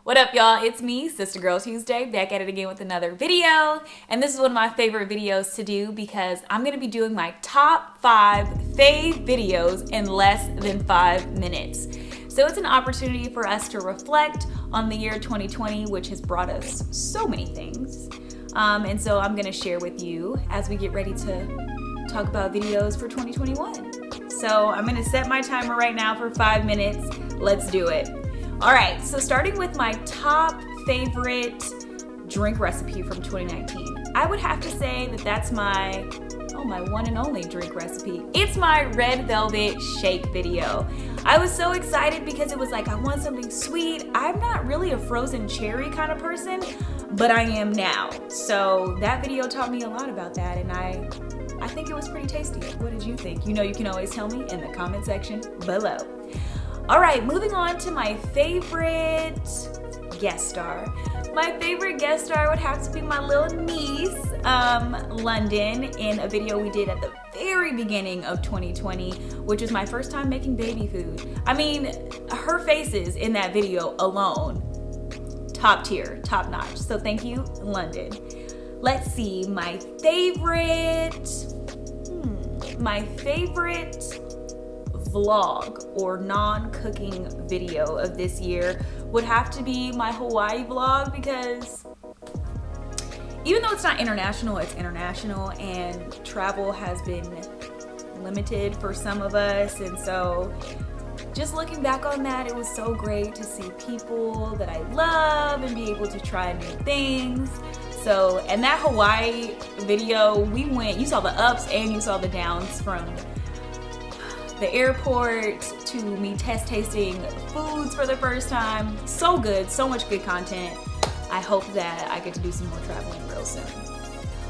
What up, y'all? It's me, Sister Girl Tuesday, back at it again with another video. And this is one of my favorite videos to do because I'm gonna be doing my top 5 fave videos in less than 5 minutes. So it's an opportunity for us to reflect on the year 2020, which has brought us so many things. And so I'm gonna share with you as we get ready to talk about videos for 2021. So I'm gonna set my timer right now for 5 minutes. Let's do it. All right, so starting with my top favorite drink recipe from 2019, I would have to say that that's my one and only drink recipe. It's my red velvet shake video. I was so excited because it was like, I want something sweet. I'm not really a frozen cherry kind of person, but I am now. So that video taught me a lot about that, and I think it was pretty tasty. What did you think? You know, you can always tell me in the comment section below. All right, moving on to my favorite guest star. My favorite guest star would have to be my little niece, London, in a video we did at the very beginning of 2020, which was my first time making baby food. I mean, her faces in that video alone, top tier, top notch. So thank you, London. Let's see, my favorite vlog or non-cooking video of this year would have to be my Hawaii vlog, because even though it's not international, it's international, and travel has been limited for some of us. And so just looking back on that, it was so great to see people that I love and be able to try new things. So, and that Hawaii video, you saw the ups and you saw the downs, from the airport to me tasting foods for the first time. So good, so much good content. I hope that I get to do some more traveling real soon.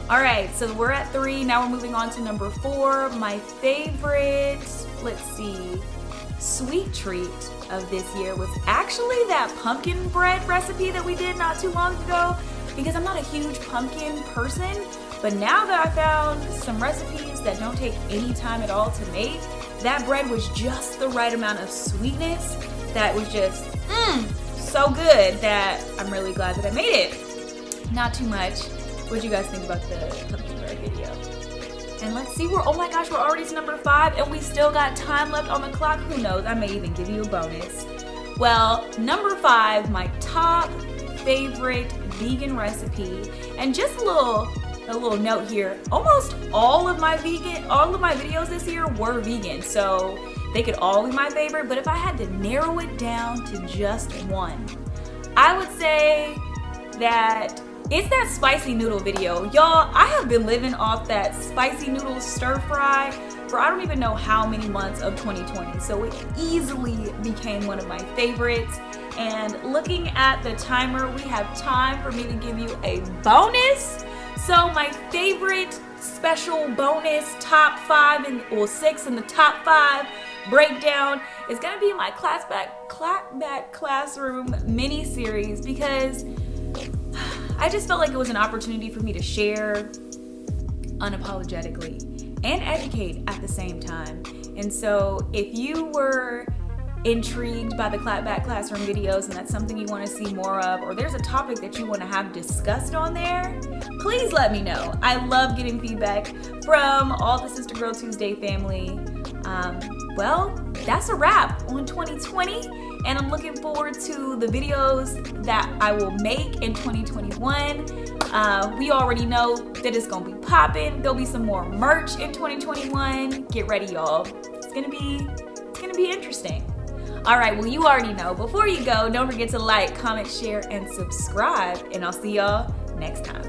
All right, so we're at 3. Now we're moving on to number 4. My favorite, let's see, sweet treat of this year was actually that pumpkin bread recipe that we did not too long ago, because I'm not a huge pumpkin person, but now that I found some recipes that don't take any time at all to make, that bread was just the right amount of sweetness that was just so good that I'm really glad that I made it. Not too much. What do you guys think about the pumpkin bread video? And let's see, oh my gosh, we're already to number 5 and we still got time left on the clock. Who knows, I may even give you a bonus. Well, number 5, my top favorite vegan recipe, and just a little note here, almost all of my videos this year were vegan, so they could all be my favorite. But if I had to narrow it down to just one, I would say that it's that spicy noodle video. Y'all, I have been living off that spicy noodle stir fry for I don't even know how many months of 2020, so it easily became one of my favorites. And looking at the timer, we have time for me to give you a bonus. So my favorite special bonus top 5 or 6 in the top 5 breakdown is gonna be my clapback classroom mini series, because I just felt like it was an opportunity for me to share unapologetically and educate at the same time. And so if you were intrigued by the clapback classroom videos and that's something you want to see more of, or there's a topic that you want to have discussed on there, please let me know. I love getting feedback from all the Sister Girl Tuesday family. Well, that's a wrap on 2020, and I'm looking forward to the videos that I will make in 2021. We already know that it's gonna be popping. There'll be some more merch in 2021. Get ready, y'all. It's gonna be interesting. All right, well, you already know. Before you go, don't forget to like, comment, share, and subscribe, and I'll see y'all next time.